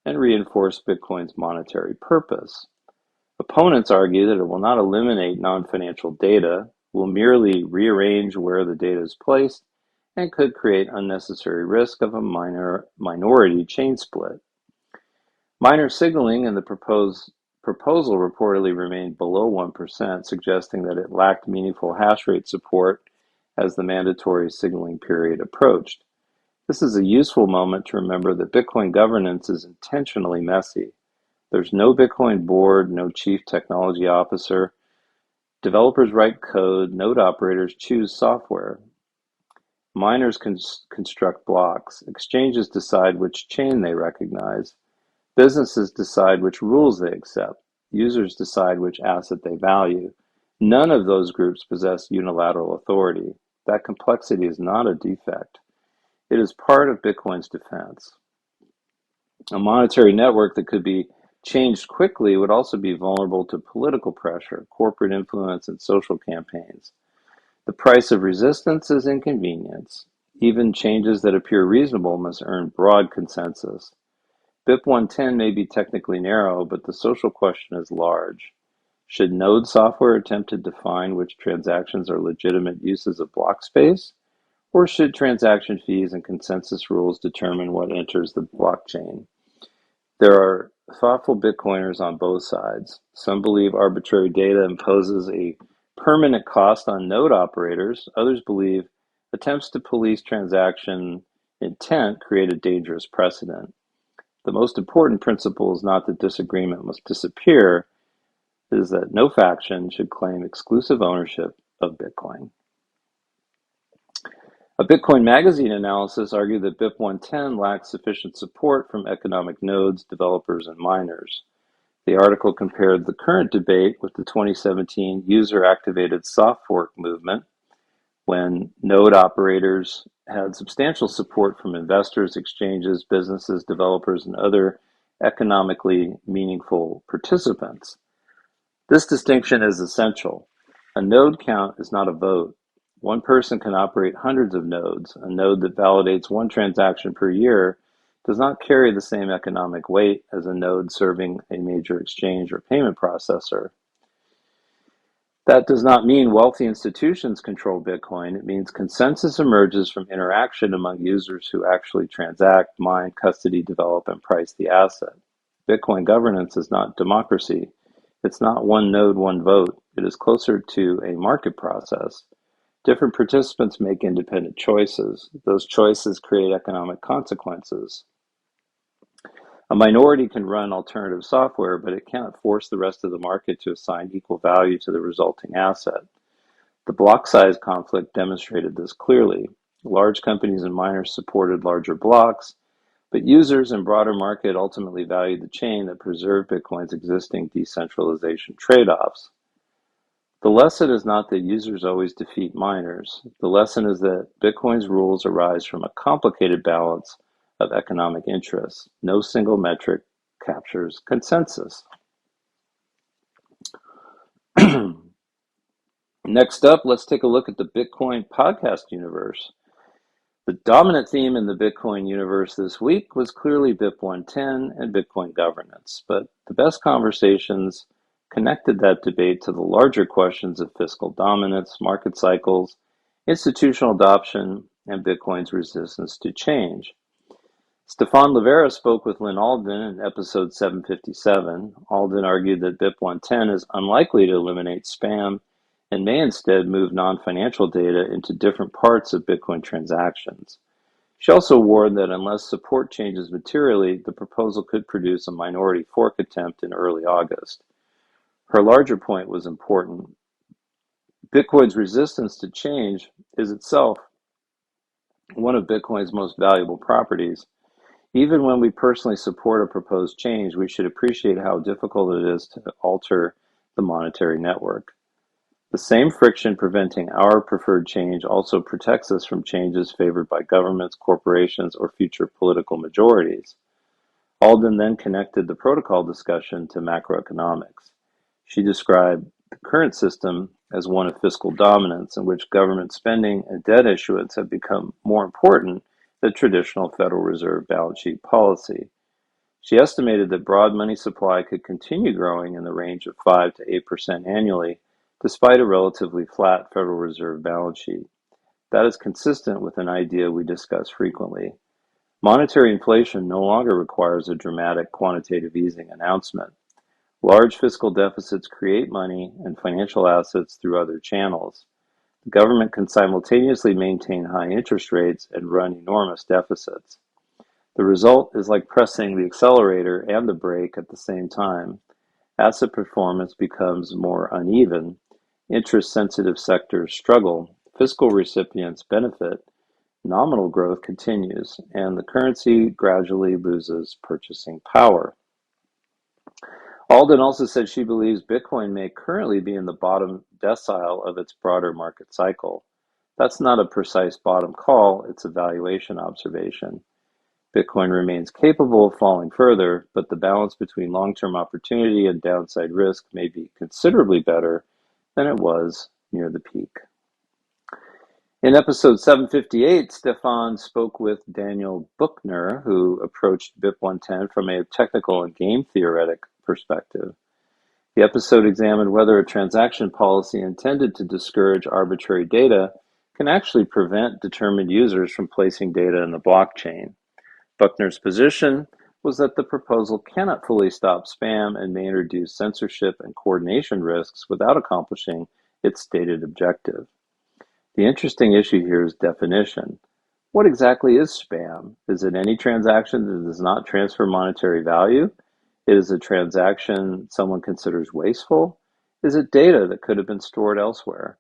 and reinforce Bitcoin's monetary purpose. Opponents argue that it will not eliminate non-financial data, will merely rearrange where the data is placed, and could create unnecessary risk of a minority chain split. Miner signaling in the proposal reportedly remained below 1%, suggesting that it lacked meaningful hash rate support as the mandatory signaling period approached. This is a useful moment to remember that Bitcoin governance is intentionally messy. There's no Bitcoin board, no chief technology officer. Developers write code, node operators choose software. Miners construct blocks. Exchanges decide which chain they recognize. Businesses decide which rules they accept. Users decide which asset they value. None of those groups possess unilateral authority. That complexity is not a defect. It is part of Bitcoin's defense. A monetary network that could be changed quickly would also be vulnerable to political pressure, corporate influence, and social campaigns. The price of resistance is inconvenience. Even changes that appear reasonable must earn broad consensus. BIP110 may be technically narrow, but the social question is large. Should node software attempt to define which transactions are legitimate uses of block space? or should transaction fees and consensus rules determine what enters the blockchain? There are thoughtful Bitcoiners on both sides. Some believe arbitrary data imposes a permanent cost on node operators. Others believe attempts to police transaction intent create a dangerous precedent. The most important principle is not that disagreement must disappear, it is that no faction should claim exclusive ownership of Bitcoin. A Bitcoin Magazine analysis argued that BIP110 lacks sufficient support from economic nodes, developers, and miners. The article compared the current debate with the 2017 user-activated soft fork movement, when node operators had substantial support from investors, exchanges, businesses, developers, and other economically meaningful participants. This distinction is essential. A node count is not a vote. One person can operate hundreds of nodes. A node that validates one transaction per year does not carry the same economic weight as a node serving a major exchange or payment processor. That does not mean wealthy institutions control Bitcoin. It means consensus emerges from interaction among users who actually transact, mine, custody, develop, and price the asset. Bitcoin governance is not democracy. It's not one node, one vote. It is closer to a market process. Different participants make independent choices. Those choices create economic consequences. A minority can run alternative software, but it cannot force the rest of the market to assign equal value to the resulting asset. The block size conflict demonstrated this clearly. Large companies and miners supported larger blocks, but users and broader market ultimately valued the chain that preserved Bitcoin's existing decentralization trade-offs. The lesson is not that users always defeat miners. The lesson is that Bitcoin's rules arise from a complicated balance of economic interests. No single metric captures consensus. Next up, let's take a look at the Bitcoin podcast universe. The dominant theme in the Bitcoin universe this week was clearly BIP110 and Bitcoin governance, but the best conversations connected that debate to the larger questions of fiscal dominance, market cycles, institutional adoption, and Bitcoin's resistance to change. Stefan Livera spoke with Lynn Alden in episode 757. Alden argued that BIP110 is unlikely to eliminate spam and may instead move non-financial data into different parts of Bitcoin transactions. She also warned that unless support changes materially, the proposal could produce a minority fork attempt in early August. Her larger point was important. Bitcoin's resistance to change is itself one of Bitcoin's most valuable properties. Even when we personally support a proposed change, we should appreciate how difficult it is to alter the monetary network. The same friction preventing our preferred change also protects us from changes favored by governments, corporations, or future political majorities. Alden then connected the protocol discussion to macroeconomics. She described the current system as one of fiscal dominance, in which government spending and debt issuance have become more important than traditional Federal Reserve balance sheet policy. She estimated that broad money supply could continue growing in the range of 5 to 8% annually, despite a relatively flat Federal Reserve balance sheet. That is consistent with an idea we discuss frequently. Monetary inflation no longer requires a dramatic quantitative easing announcement. Large fiscal deficits create money and financial assets through other channels. The government can simultaneously maintain high interest rates and run enormous deficits. The result is like pressing the accelerator and the brake at the same time. Asset performance becomes more uneven. Interest-sensitive sectors struggle. Fiscal recipients benefit. Nominal growth continues, and the currency gradually loses purchasing power. Alden also said she believes Bitcoin may currently be in the bottom decile of its broader market cycle. That's not a precise bottom call, it's a valuation observation. Bitcoin remains capable of falling further, but the balance between long-term opportunity and downside risk may be considerably better than it was near the peak. In episode 758, Stefan spoke with Daniel Buchner, who approached BIP110 from a technical and game theoretic perspective. The episode examined whether a transaction policy intended to discourage arbitrary data can actually prevent determined users from placing data in the blockchain. Buckner's position was that the proposal cannot fully stop spam and may introduce censorship and coordination risks without accomplishing its stated objective. The interesting issue here is definition. What exactly is spam? Is it any transaction that does not transfer monetary value? Is a transaction someone considers wasteful? Is it data that could have been stored elsewhere?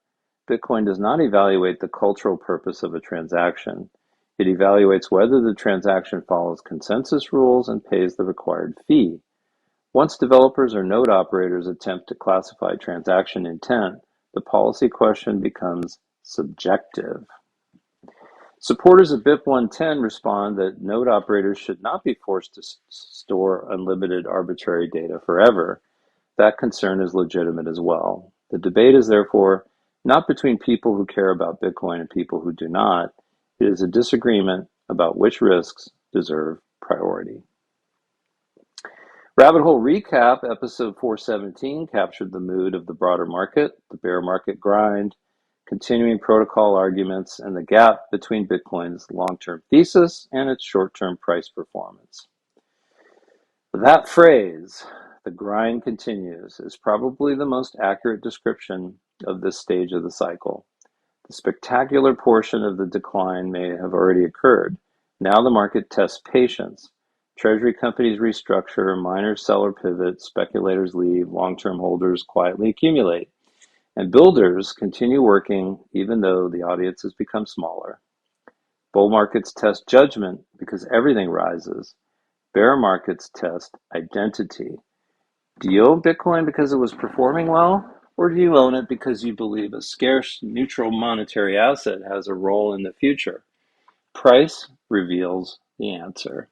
Bitcoin does not evaluate the cultural purpose of a transaction. It evaluates whether the transaction follows consensus rules and pays the required fee. Once developers or node operators attempt to classify transaction intent, the policy question becomes subjective. Supporters of BIP110 respond that node operators should not be forced to store unlimited arbitrary data forever. That concern is legitimate as well. The debate is therefore not between people who care about Bitcoin and people who do not. It is a disagreement about which risks deserve priority. Rabbit Hole Recap, episode 417, captured the mood of the broader market, the bear market grind, continuing protocol arguments, and the gap between Bitcoin's long-term thesis and its short-term price performance. That phrase, the grind continues, is probably the most accurate description of this stage of the cycle. The spectacular portion of the decline may have already occurred. Now the market tests patience. Treasury companies restructure, miners sell or pivot, speculators leave, long-term holders quietly accumulate. And builders continue working even though the audience has become smaller. Bull markets test judgment because everything rises. Bear markets test identity. Do you own Bitcoin because it was performing well? Or do you own it because you believe a scarce, neutral monetary asset has a role in the future? Price reveals the answer.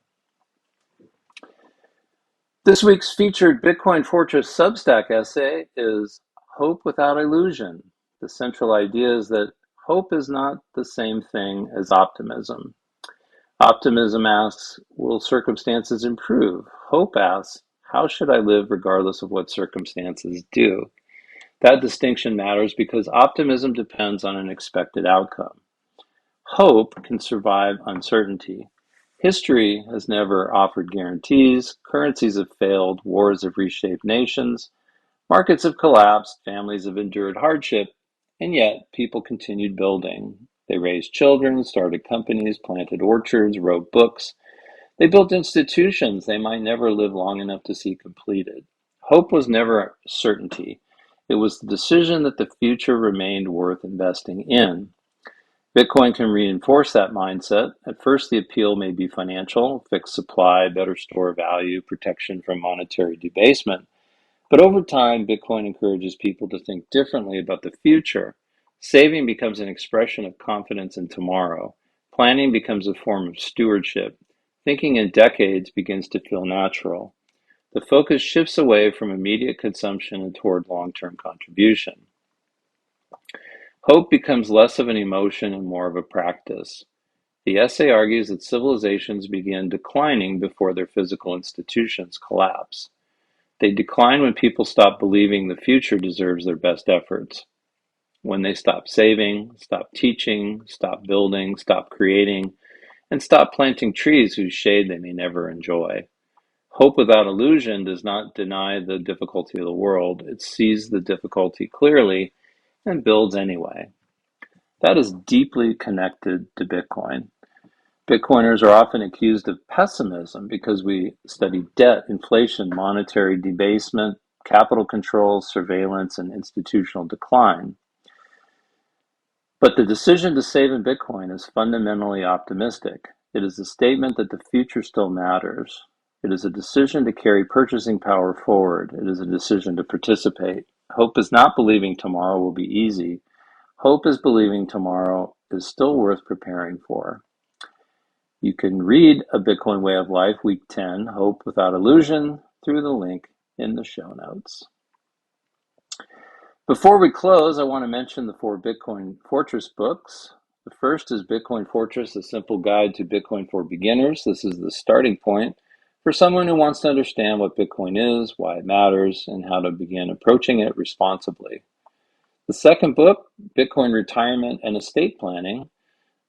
This week's featured Bitcoin Fortress Substack essay is Hope Without Illusion. The central idea is that hope is not the same thing as optimism. Optimism asks, will circumstances improve? Hope asks, how should I live regardless of what circumstances do? That distinction matters because optimism depends on an expected outcome. Hope can survive uncertainty. History has never offered guarantees, currencies have failed, wars have reshaped nations, markets have collapsed, families have endured hardship, and yet people continued building. They raised children, started companies, planted orchards, wrote books. They built institutions they might never live long enough to see completed. Hope was never certainty. It was the decision that the future remained worth investing in. Bitcoin can reinforce that mindset. At first, the appeal may be financial, fixed supply, better store value, protection from monetary debasement. But over time, Bitcoin encourages people to think differently about the future. Saving becomes an expression of confidence in tomorrow. Planning becomes a form of stewardship. Thinking in decades begins to feel natural. The focus shifts away from immediate consumption and toward long-term contribution. Hope becomes less of an emotion and more of a practice. The essay argues that civilizations begin declining before their physical institutions collapse. They decline when people stop believing the future deserves their best efforts. When they stop saving, stop teaching, stop building, stop creating, and stop planting trees whose shade they may never enjoy. Hope without illusion does not deny the difficulty of the world. It sees the difficulty clearly and builds anyway. That is deeply connected to Bitcoin. Bitcoiners are often accused of pessimism because we study debt, inflation, monetary debasement, capital control, surveillance, and institutional decline. But the decision to save in Bitcoin is fundamentally optimistic. It is a statement that the future still matters. It is a decision to carry purchasing power forward. It is a decision to participate. Hope is not believing tomorrow will be easy. Hope is believing tomorrow is still worth preparing for. You can read A Bitcoin Way of Life, Week 10, Hope Without Illusion, through the link in the show notes. Before we close, I want to mention the 4 Bitcoin Fortress books. The first is Bitcoin Fortress, A Simple Guide to Bitcoin for Beginners. This is the starting point for someone who wants to understand what Bitcoin is, why it matters, and how to begin approaching it responsibly. The second book, Bitcoin Retirement and Estate Planning.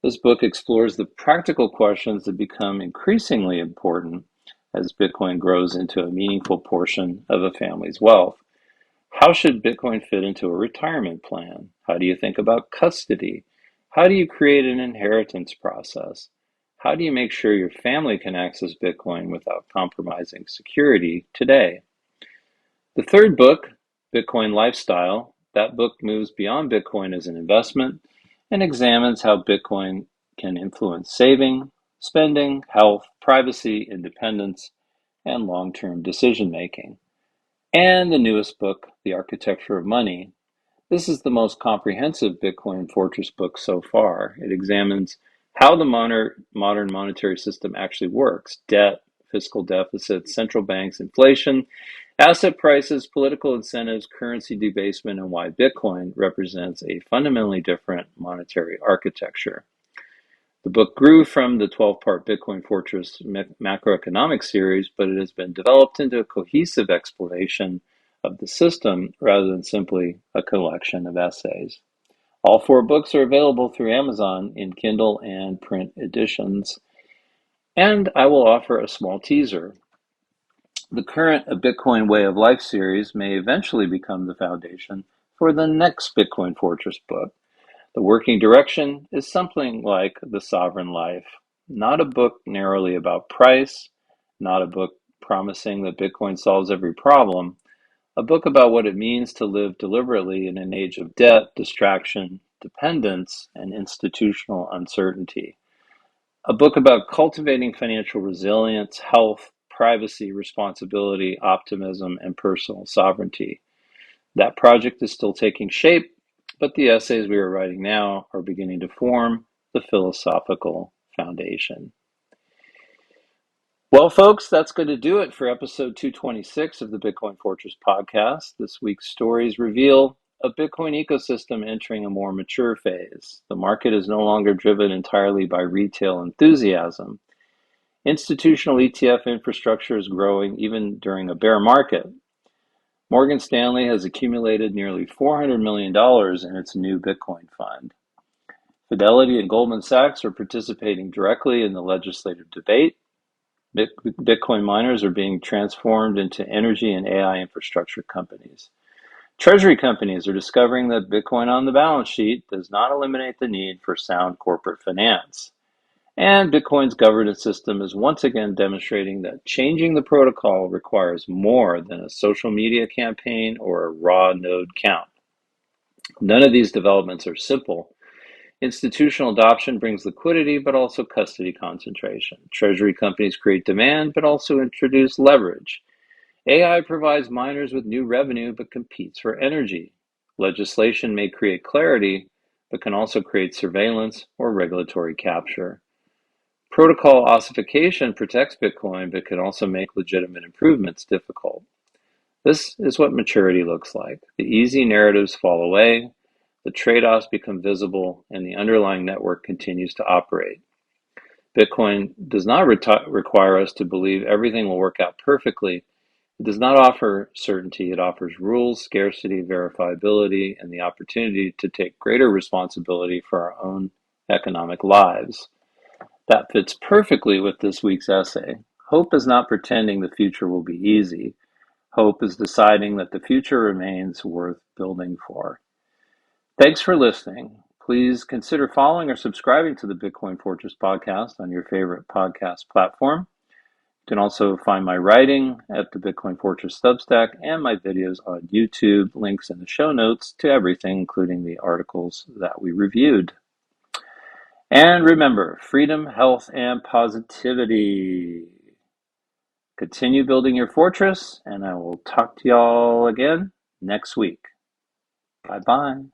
This book explores the practical questions that become increasingly important as Bitcoin grows into a meaningful portion of a family's wealth. How should Bitcoin fit into a retirement plan? How do you think about custody? How do you create an inheritance process? How do you make sure your family can access Bitcoin without compromising security today? The third book, Bitcoin Lifestyle, that book moves beyond Bitcoin as an investment and examines how Bitcoin can influence saving, spending, health, privacy, independence, and long-term decision making. And the newest book, The Architecture of Money. This is the most comprehensive Bitcoin Fortress book so far. It examines how the modern monetary system actually works: debt, fiscal deficits, central banks, inflation, asset prices, political incentives, currency debasement, and why Bitcoin represents a fundamentally different monetary architecture. The book grew from the 12-part Bitcoin Fortress macroeconomic series, but it has been developed into a cohesive exploration of the system rather than simply a collection of essays. All four books are available through Amazon in Kindle and print editions. And I will offer a small teaser. The current A Bitcoin Way of Life series may eventually become the foundation for the next Bitcoin Fortress book. The working direction is something like The Sovereign Life, not a book narrowly about price, not a book promising that Bitcoin solves every problem, a book about what it means to live deliberately in an age of debt, distraction, dependence, and institutional uncertainty. A book about cultivating financial resilience, health, privacy, responsibility, optimism, and personal sovereignty. That project is still taking shape, but the essays we are writing now are beginning to form the philosophical foundation. Well, folks, that's going to do it for episode 226 of the Bitcoin Fortress podcast. This week's stories reveal a Bitcoin ecosystem entering a more mature phase. The market is no longer driven entirely by retail enthusiasm. Institutional ETF infrastructure is growing even during a bear market. Morgan Stanley has accumulated nearly $400 million in its new Bitcoin fund. Fidelity and Goldman Sachs are participating directly in the legislative debate. Bitcoin miners are being transformed into energy and AI infrastructure companies. Treasury companies are discovering that Bitcoin on the balance sheet does not eliminate the need for sound corporate finance. And Bitcoin's governance system is once again demonstrating that changing the protocol requires more than a social media campaign or a raw node count. None of these developments are simple. Institutional adoption brings liquidity, but also custody concentration. Treasury companies create demand, but also introduce leverage. AI provides miners with new revenue, but competes for energy. Legislation may create clarity, but can also create surveillance or regulatory capture. Protocol ossification protects Bitcoin, but can also make legitimate improvements difficult. This is what maturity looks like. The easy narratives fall away, the trade-offs become visible, and the underlying network continues to operate. Bitcoin does not require us to believe everything will work out perfectly. It does not offer certainty. It offers rules, scarcity, verifiability, and the opportunity to take greater responsibility for our own economic lives. That fits perfectly with this week's essay. Hope is not pretending the future will be easy. Hope is deciding that the future remains worth building for. Thanks for listening. Please consider following or subscribing to the Bitcoin Fortress podcast on your favorite podcast platform. You can also find my writing at the Bitcoin Fortress Substack and my videos on YouTube, links in the show notes to everything, including the articles that we reviewed. And remember, freedom, health, and positivity. Continue building your fortress, and I will talk to y'all again next week. Bye-bye.